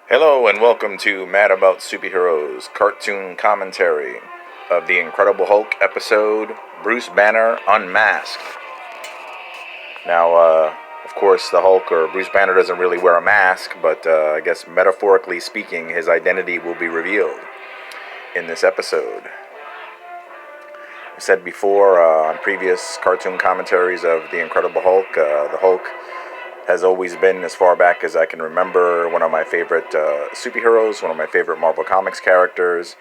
Hello and welcome to Mad About Superheroes cartoon commentary of the Incredible Hulk episode Bruce Banner Unmasked. Now, of course, the Hulk or Bruce Banner doesn't really wear a mask, but I guess metaphorically speaking, his identity will be revealed in this episode. I said before on previous cartoon commentaries of the Incredible Hulk, the Hulk has always been, as far back as I can remember, one of my favorite superheroes, one of my favorite Marvel Comics characters.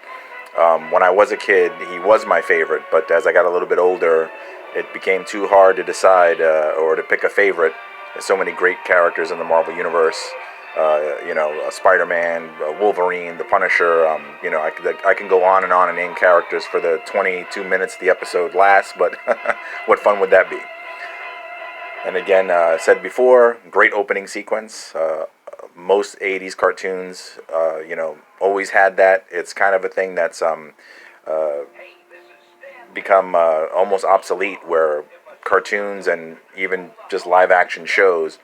When I was a kid, he was my favorite, but as I got a little bit older, it became too hard to decide or to pick a favorite. There's so many great characters in the Marvel Universe. Spider-Man, Wolverine, the Punisher. I can go on and name characters for the 22 minutes the episode lasts, but what fun would that be? And again, said before, great opening sequence. Most 80s cartoons, always had that. It's kind of a thing that's become almost obsolete, where cartoons and even just live action shows,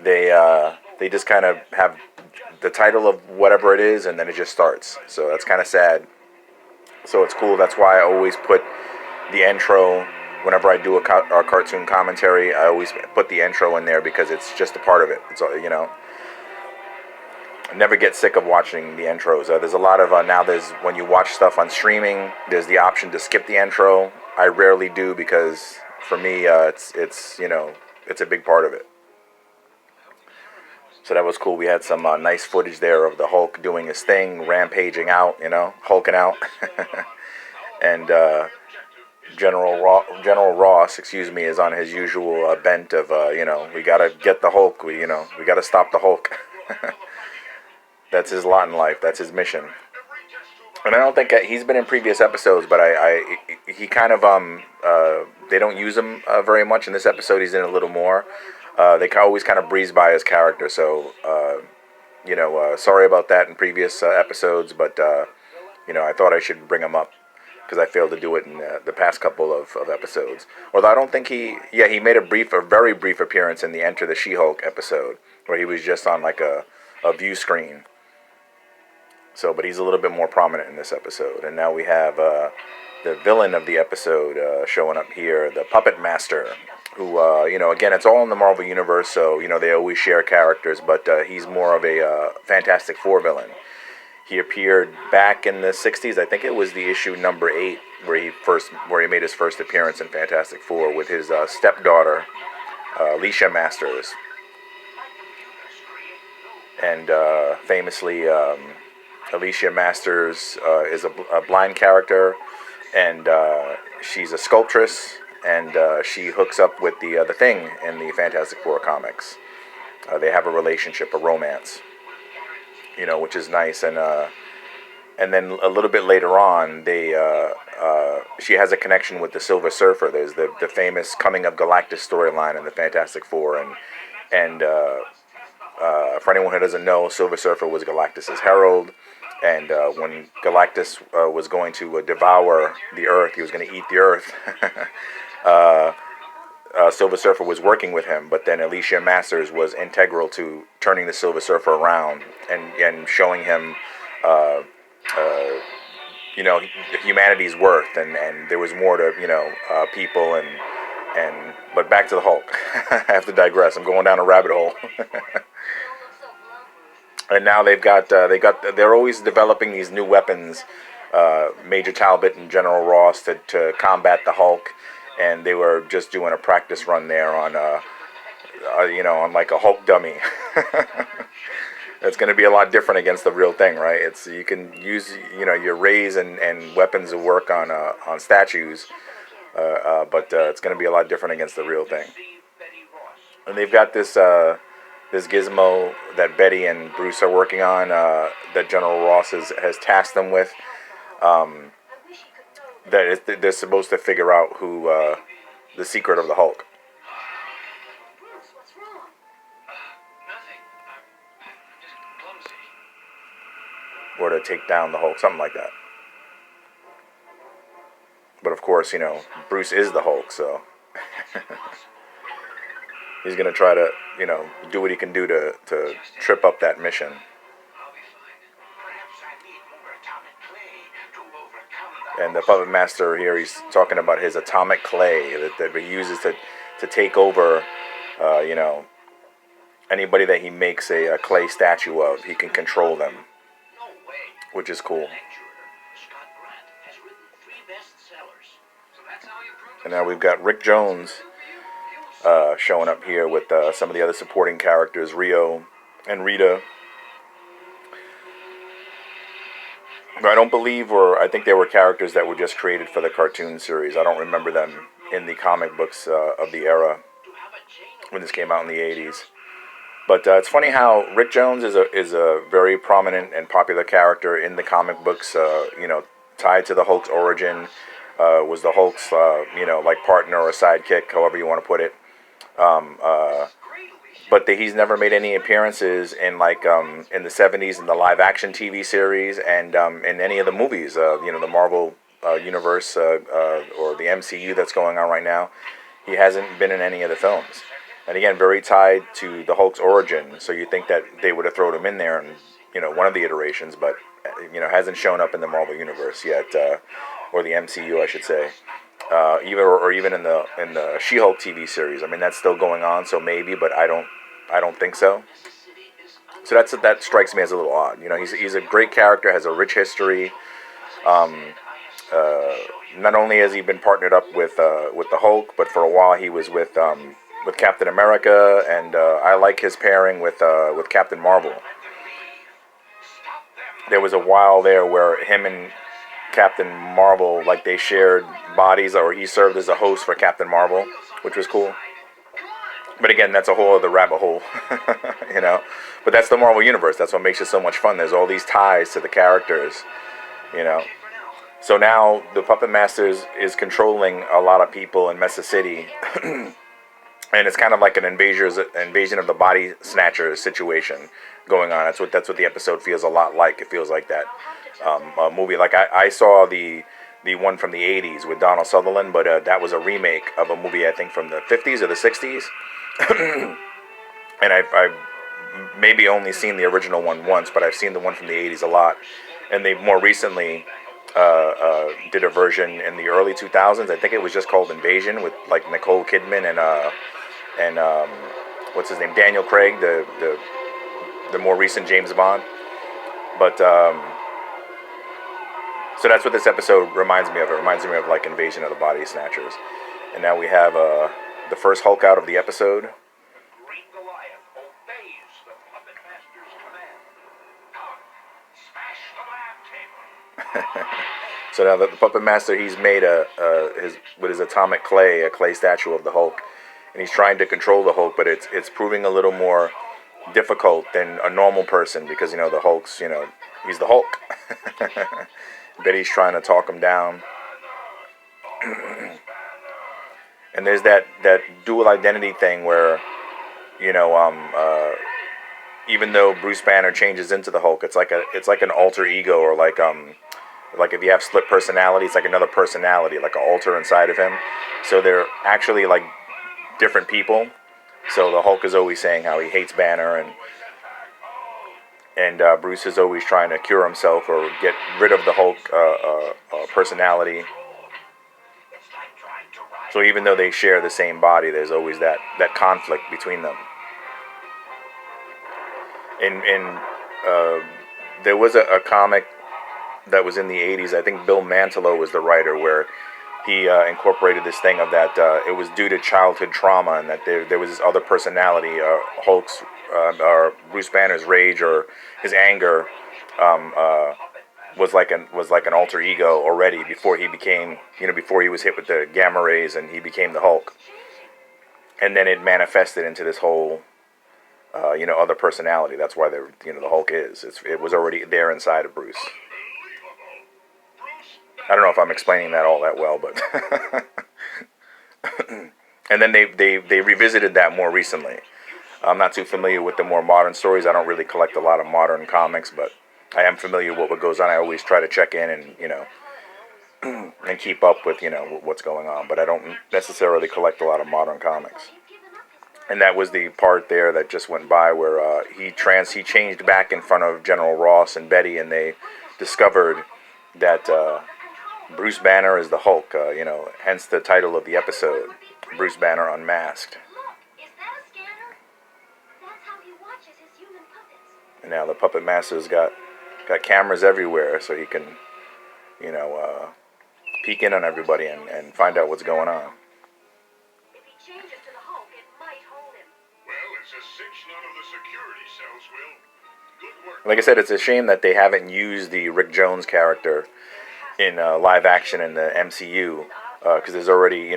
they just kind of have the title of whatever it is, and then it just starts. So that's kind of sad. So it's cool. That's why I always put the intro. Whenever I do a cartoon commentary, I always put the intro in there because it's just a part of it. It's I never get sick of watching the intros. There's a lot of when you watch stuff on streaming, there's the option to skip the intro. I rarely do because for me, it's a big part of it. So that was cool. We had some nice footage there of the Hulk doing his thing, rampaging out, hulking out, and. General Ross, is on his usual bent of, we gotta get the Hulk. We gotta stop the Hulk. That's his lot in life. That's his mission. And I don't think he's been in previous episodes, but he kind of they don't use him very much in this episode. He's in a little more. They always kind of breeze by his character, so sorry about that in previous episodes, but I thought I should bring him up, because I failed to do it in the past couple of episodes. Although I don't think he made a very brief appearance in the Enter the She-Hulk episode, where he was just on like a view screen. So, but he's a little bit more prominent in this episode. And now we have the villain of the episode showing up here, the Puppet Master, who, again, it's all in the Marvel Universe, so, they always share characters, but he's more of a Fantastic Four villain. He appeared back in the 60s. I think it was the issue number 8 where he made his first appearance in Fantastic Four with his stepdaughter, Alicia Masters. And famously, Alicia Masters is a blind character, and she's a sculptress, and she hooks up with the Thing in the Fantastic Four comics. They have a relationship, a romance. Which is nice, and then a little bit later on, she has a connection with the Silver Surfer. There's the famous Coming of Galactus storyline in the Fantastic Four, and for anyone who doesn't know, Silver Surfer was Galactus's herald, and when Galactus was going to devour the Earth, he was going to eat the Earth. Silver Surfer was working with him, but then Alicia Masters was integral to turning the Silver Surfer around and showing him, humanity's worth, and there was more to, people, but back to the Hulk. I have to digress. I'm going down a rabbit hole. And now they're always developing these new weapons, Major Talbot and General Ross, to combat the Hulk. And they were just doing a practice run there on on like a Hulk dummy. It's going to be a lot different against the real thing, right? You can use your rays and weapons to work on statues, but it's going to be a lot different against the real thing. And they've got this gizmo that Betty and Bruce are working on, that General Ross has tasked them with. That they're supposed to figure out who the secret of the Hulk. Or to take down the Hulk, something like that. But of course, Bruce is the Hulk, so he's going to try to, do what he can do to trip up that mission. And the puppet master here, he's talking about his atomic clay that he uses to take over, you know, anybody that he makes a clay statue of. He can control them, which is cool. And now we've got Rick Jones showing up here with some of the other supporting characters, Rio and Rita. But I don't believe, or I think they were characters that were just created for the cartoon series. I don't remember them in the comic books of the era when this came out in the 80s. But it's funny how Rick Jones is a very prominent and popular character in the comic books. You know, tied to the Hulk's origin, was the Hulk's you know, like partner or sidekick, however you want to put it. But he's never made any appearances in like in the 70s in the live action TV series and in any of the movies. You know, the Marvel universe or the MCU that's going on right now. He hasn't been in any of the films. And again, very tied to the Hulk's origin. So you think that they would have thrown him in there in, you know, one of the iterations, but you know, hasn't shown up in the Marvel universe yet, or the MCU, I should say. Even in the She-Hulk TV series. I mean, that's still going on, so maybe, but I don't think so. So that strikes me as a little odd. You know, he's a great character, has a rich history. Not only has he been partnered up with the Hulk, but for a while he was with Captain America, and I like his pairing with Captain Marvel. There was a while there where him and Captain Marvel, like, they shared bodies, or he served as a host for Captain Marvel, which was cool. But again, that's a whole other rabbit hole, you know. But that's the Marvel Universe. That's what makes it so much fun. There's all these ties to the characters, you know. So now the Puppet Master is controlling a lot of people in Mesa City. And it's kind of like an invasion of the body snatchers situation going on. That's what the episode feels a lot like. It feels like that movie. Like I saw the one from the 80s with Donald Sutherland, but that was a remake of a movie, I think, from the 50s or the 60s. And I've maybe only seen the original one once, but I've seen the one from the 80s a lot. And they more recently did a version in the early 2000s. I think it was just called Invasion, with like Nicole Kidman and what's his name, Daniel Craig, the more recent James Bond. But so that's what this episode reminds me of. It reminds me of like Invasion of the Body Snatchers. And now we have the first Hulk out of the episode. So now the Puppet Master, he's made with his atomic clay, a clay statue of the Hulk, and he's trying to control the Hulk, but it's proving a little more difficult than a normal person, because, you know, the Hulk's, you know, he's the Hulk. But he's trying to talk him down. And there's that dual identity thing where, you know, even though Bruce Banner changes into the Hulk, it's like an alter ego, or like if you have split personality, it's like another personality, like an alter inside of him. So they're actually like different people. So the Hulk is always saying how he hates Banner, and Bruce is always trying to cure himself or get rid of the Hulk personality. So even though they share the same body, there's always that conflict between them. And there was a comic that was in the 80s. I think Bill Mantlo was the writer, where he incorporated this thing of that it was due to childhood trauma, and that there was this other personality, Hulk's or Bruce Banner's rage or his anger was like an alter ego already before he became, you know, before he was hit with the gamma rays and he became the Hulk. And then it manifested into this whole you know, other personality. That's why the Hulk it was already there inside of Bruce. I don't know if I'm explaining that all that well, but and then they revisited that more recently. I'm not too familiar with the more modern stories. I don't really collect a lot of modern comics, but I am familiar with what goes on. I always try to check in and, you know, and keep up with, you know, what's going on, but I don't necessarily collect a lot of modern comics. And that was the part there that just went by where he changed back in front of General Ross and Betty, and they discovered that Bruce Banner is the Hulk, hence the title of the episode, Bruce Banner Unmasked. And now the Puppet Master's got cameras everywhere, so he can, peek in on everybody and find out what's going on. If he changes to the Hulk, it might hold him. Well, it's a cinch none of the security cells will. Good work. Like I said, it's a shame that they haven't used the Rick Jones character in live action in the MCU, because there's already,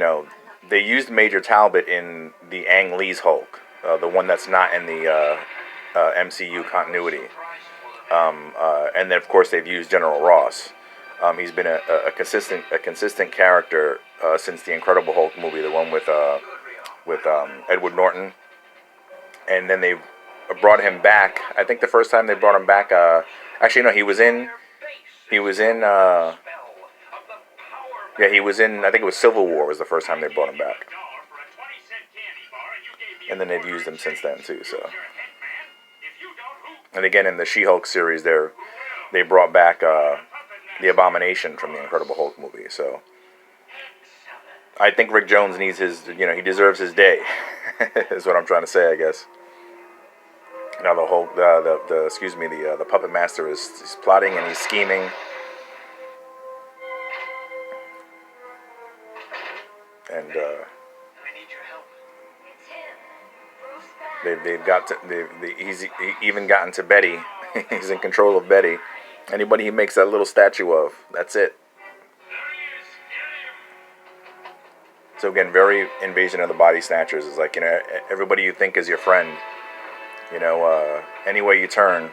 they used Major Talbot in the Ang Lee's Hulk, the one that's not in the MCU continuity. And then, of course, they've used General Ross. He's been a consistent character since the Incredible Hulk movie, the one with Edward Norton. And then they brought him back. I think the first time they brought him back, actually no, he was in. I think it was Civil War was the first time they brought him back. And then they've used him since then too. So. And again, in the She-Hulk series, they brought back the Abomination from the Incredible Hulk movie. So I think Rick Jones needs his, he deserves his day, is what I'm trying to say, I guess. Now the Hulk, the Puppet Master is plotting and he's scheming. And he's even gotten to Betty. He's in control of Betty. Anybody he makes that little statue of, that's it. So again, very Invasion of the Body Snatchers. It's like, everybody you think is your friend, any way you turn,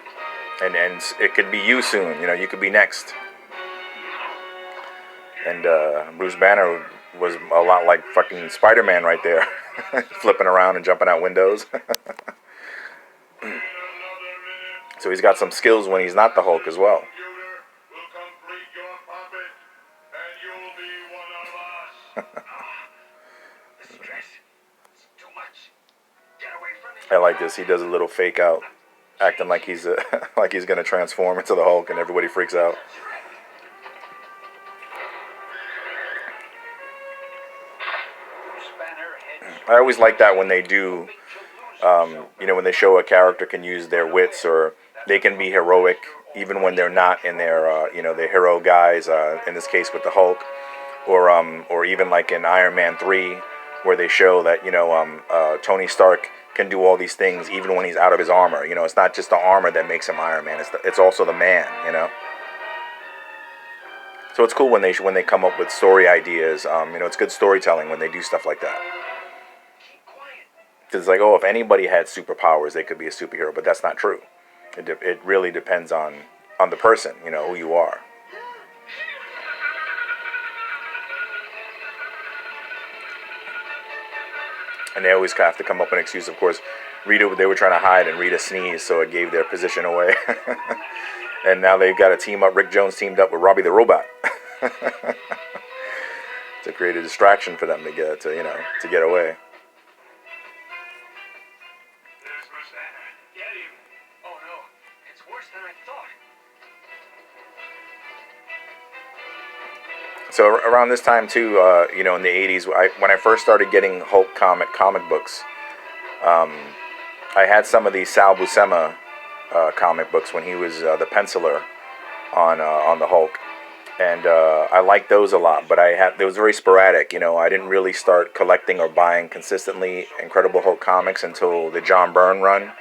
and it could be you soon. You could be next. And Bruce Banner was a lot like fucking Spider-Man right there, flipping around and jumping out windows. So he's got some skills when he's not the Hulk as well. I like this. He does a little fake out, acting like he's gonna transform into the Hulk, and everybody freaks out. I always like that when they do, when they show a character can use their wits, or they can be heroic even when they're not in their, the hero guys. In this case with the Hulk, or even like in Iron Man 3, where they show that Tony Stark can do all these things even when he's out of his armor. It's not just the armor that makes him Iron Man. It's also the man. So it's cool when they come up with story ideas. It's good storytelling when they do stuff like that. It's like, if anybody had superpowers, they could be a superhero, but that's not true. It really depends on the person, who you are. And they always have to come up with an excuse. Of course, Rita, they were trying to hide, and Rita sneezed, so it gave their position away. And now they've got a team up. Rick Jones teamed up with Robbie the Robot to create a distraction for them to get away. So around this time too, in the 80s, when I first started getting Hulk comic books, I had some of these Sal Buscema comic books when he was the penciler on the Hulk, and I liked those a lot. But it was very sporadic. I didn't really start collecting or buying consistently Incredible Hulk comics until the John Byrne run,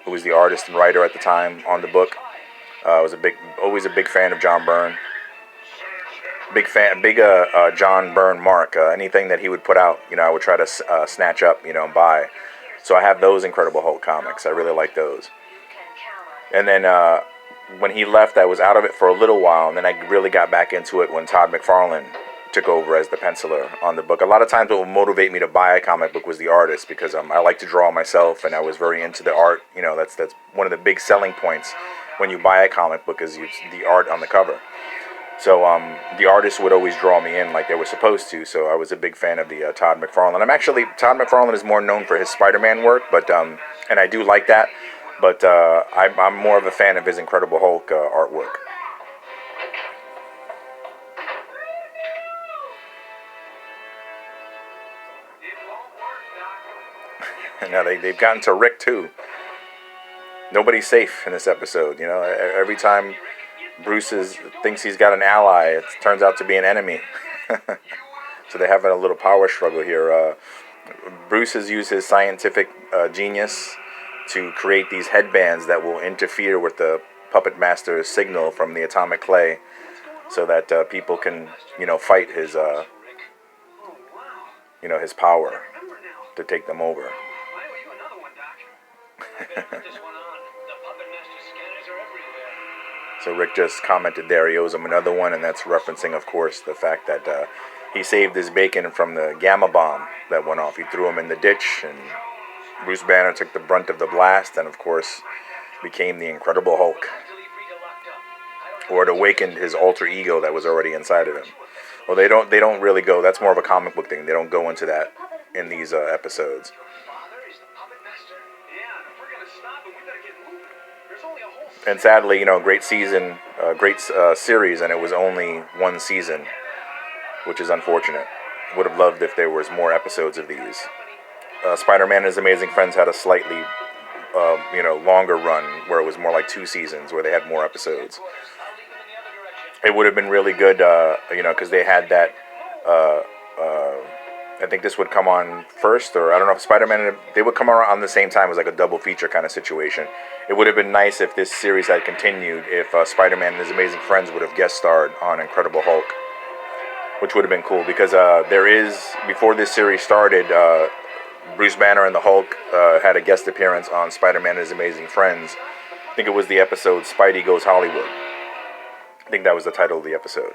who was the artist and writer at the time on the book. I was always a big fan of John Byrne. Big John Byrne mark. Anything that he would put out, I would try to snatch up, and buy. So I have those Incredible Hulk comics. I really like those. And then when he left, I was out of it for a little while, and then I really got back into it when Todd McFarlane took over as the penciler on the book. A lot of times what would motivate me to buy a comic book was the artist, because I like to draw myself, and I was very into the art. That's one of the big selling points when you buy a comic book is the art on the cover. So the artists would always draw me in like they were supposed to. So I was a big fan of the Todd McFarlane. Todd McFarlane is more known for his Spider-Man work, but and I do like that. But I'm more of a fan of his Incredible Hulk artwork. Now they've gotten to Rick too. Nobody's safe in this episode. Every time thinks he's got an ally, it turns out to be an enemy. So they're having a little power struggle here. Bruce has used his scientific genius to create these headbands that will interfere with the puppet master's signal from the atomic clay, so that people can, fight his, his power to take them over. So Rick just commented there, he owes him another one, and that's referencing, of course, the fact that he saved his bacon from the gamma bomb that went off. He threw him in the ditch, and Bruce Banner took the brunt of the blast, and of course became the Incredible Hulk. Or it awakened his alter ego that was already inside of him. Well, they don't really go, that's more of a comic book thing. They don't go into that in these episodes. And sadly, great season, great series, and it was only one season, which is unfortunate. Would have loved if there was more episodes of these. Spider-Man and His Amazing Friends had a slightly, longer run where it was more like 2 seasons where they had more episodes. It would have been really good, because they had that. I think this would come on first, or I don't know if Spider-Man, they would come around on the same time. It was like a double feature kind of situation. It would have been nice if this series had continued, if Spider-Man and His Amazing Friends would have guest starred on Incredible Hulk, which would have been cool, because before this series started, Bruce Banner and the Hulk had a guest appearance on Spider-Man and His Amazing Friends. I think it was the episode Spidey Goes Hollywood. I think that was the title of the episode.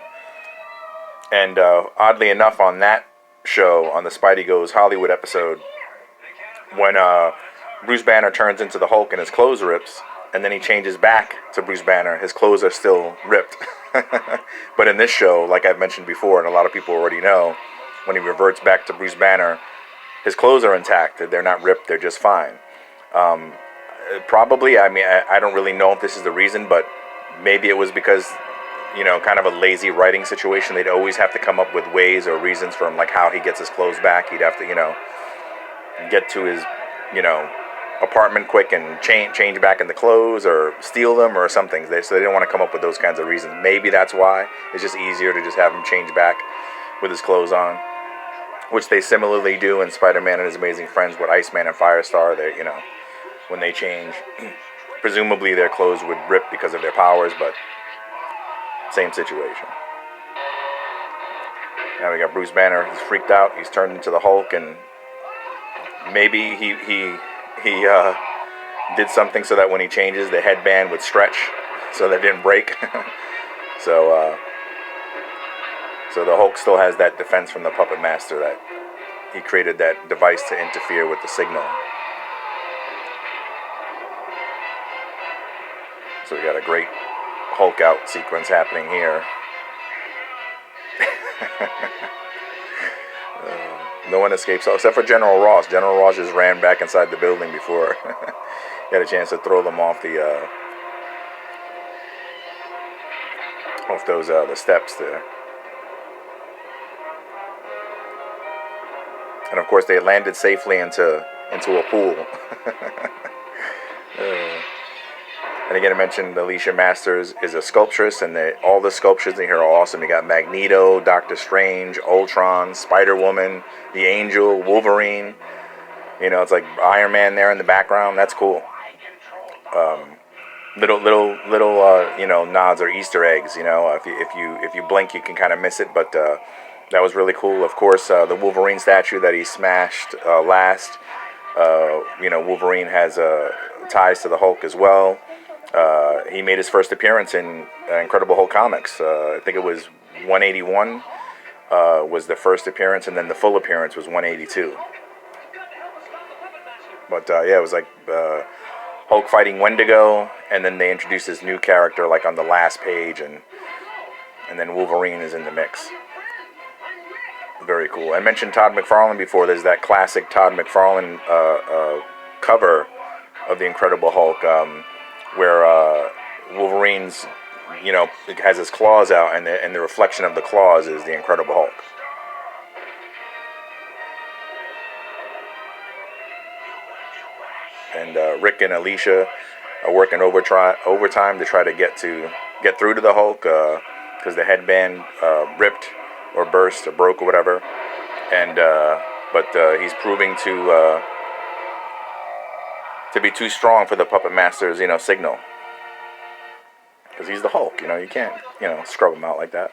And oddly enough, on that show, on the Spidey Goes Hollywood episode, when Bruce Banner turns into the Hulk and his clothes rips, and then he changes back to Bruce Banner, his clothes are still ripped. But in this show, like I've mentioned before, and a lot of people already know, when he reverts back to Bruce Banner, his clothes are intact. They're not ripped, they're just fine. Probably, I don't really know if this is the reason, but maybe it was because, kind of a lazy writing situation. They'd always have to come up with ways or reasons from, like, how he gets his clothes back. He'd have to, get to his, apartment quick and change back into clothes, or steal them or something. So they didn't want to come up with those kinds of reasons. Maybe that's why. It's just easier to just have him change back with his clothes on, which they similarly do in Spider-Man and His Amazing Friends with Iceman and Firestar. They, when they change, presumably their clothes would rip because of their powers, but same situation. Now we got Bruce Banner. He's freaked out. He's turned into the Hulk, and maybe he did something so that when he changes, the headband would stretch so that it didn't break. So the Hulk still has that defense from the puppet master, that he created that device to interfere with the signal. So we got a great Hulk out sequence happening here. No one escapes, except for General Ross. General Ross just ran back inside the building before he had a chance to throw them off the steps there. And of course, they landed safely into a pool. And again, I mentioned Alicia Masters is a sculptress, and all the sculptures in here are awesome. You got Magneto, Doctor Strange, Ultron, Spider-Woman, the Angel, Wolverine. It's like Iron Man there in the background. That's cool. Little nods or Easter eggs. If you blink, you can kind of miss it, but that was really cool. Of course, the Wolverine statue that he smashed last. Wolverine has ties to the Hulk as well. He made his first appearance in Incredible Hulk comics. I think it was 181 was the first appearance, and then the full appearance was 182. But it was like Hulk fighting Wendigo, and then they introduced this new character like on the last page, and then Wolverine is in the mix. Very cool. I mentioned Todd McFarlane before. There's that classic Todd McFarlane cover of the Incredible Hulk, where Wolverine's, it has his claws out, and the reflection of the claws is the Incredible Hulk. Rick and Alicia are working overtime to try to get through to the Hulk because the headband ripped or burst or broke or whatever, and but he's proving to be too strong for the Puppet Master's signal, because he's the Hulk. You can't scrub him out like that.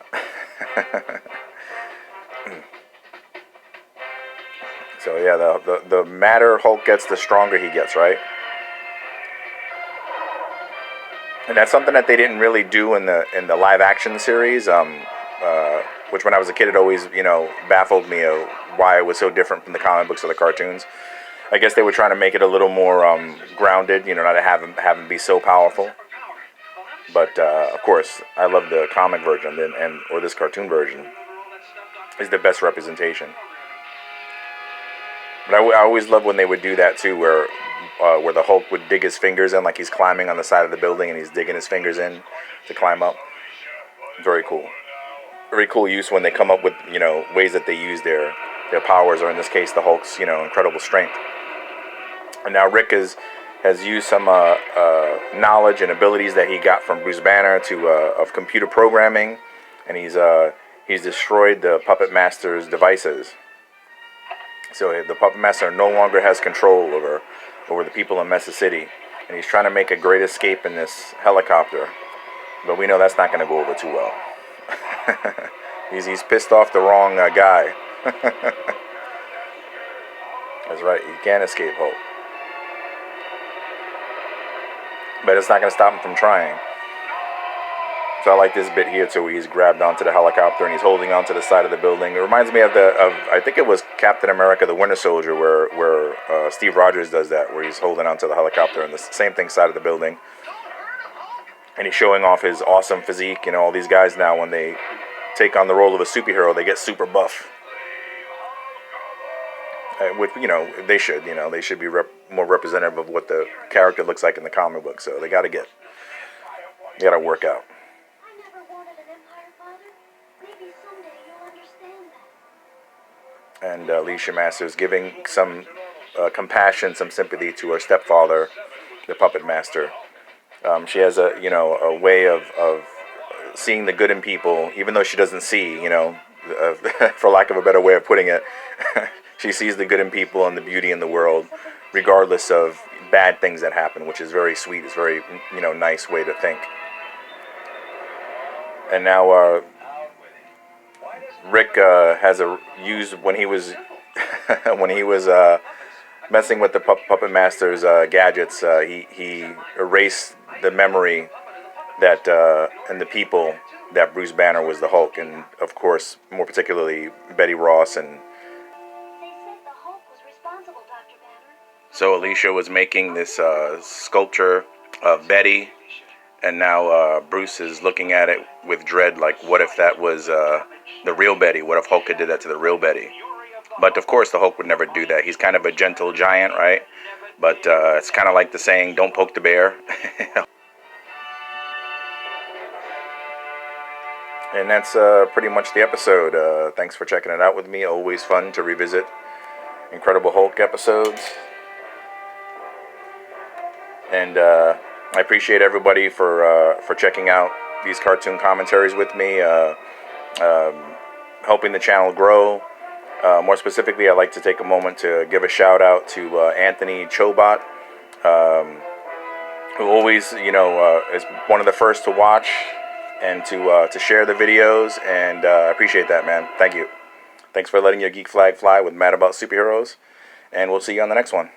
So yeah, the madder Hulk gets, the stronger he gets, right? And that's something that they didn't really do in the live action series, which when I was a kid it always baffled me why it was so different from the comic books or the cartoons. I guess they were trying to make it a little more grounded, not to have him be so powerful. But of course, I love the comic version or this cartoon version is the best representation. But I always love when they would do that too, where the Hulk would dig his fingers in, like he's climbing on the side of the building and he's digging his fingers in to climb up. Very cool. Very cool use when they come up with ways that they use their powers, or in this case the Hulk's incredible strength. And now Rick has used some knowledge and abilities that he got from Bruce Banner of computer programming, and he's destroyed the Puppet Master's devices. So the Puppet Master no longer has control over the people in Mesa City, and he's trying to make a great escape in this helicopter. But we know that's not going to go over too well. he's pissed off the wrong guy. That's right, you can't escape Hulk. But it's not going to stop him from trying. So I like this bit here too, where he's grabbed onto the helicopter and he's holding onto the side of the building. It reminds me of I think it was Captain America: The Winter Soldier, where Steve Rogers does that, where he's holding onto the helicopter and the same thing side of the building. And he's showing off his awesome physique. All these guys now, when they take on the role of a superhero, they get super buff. Which they should. They should be more representative of what the character looks like in the comic book. So they got to work out. And Alicia Masters giving some compassion, some sympathy to her stepfather, the Puppet Master. She has a way of seeing the good in people, even though she doesn't see, for lack of a better way of putting it. She sees the good in people and the beauty in the world, regardless of bad things that happen, which is very sweet. It's very nice way to think. And now Rick has used when he was messing with the Puppet Master's gadgets. He erased the memory that and the people that Bruce Banner was the Hulk, and of course, more particularly Betty Ross. And so Alicia was making this sculpture of Betty. And now Bruce is looking at it with dread, like, what if that was the real Betty? What if Hulk had did that to the real Betty? But of course, the Hulk would never do that. He's kind of a gentle giant, right? But it's kind of like the saying, don't poke the bear. And that's pretty much the episode. Thanks for checking it out with me. Always fun to revisit Incredible Hulk episodes. And I appreciate everybody for checking out these cartoon commentaries with me, helping the channel grow. More specifically, I'd like to take a moment to give a shout out to Anthony Chobot, who always, is one of the first to watch and to share the videos, and I appreciate that, man. Thank you. Thanks for letting your geek flag fly with Mad About Superheroes, and we'll see you on the next one.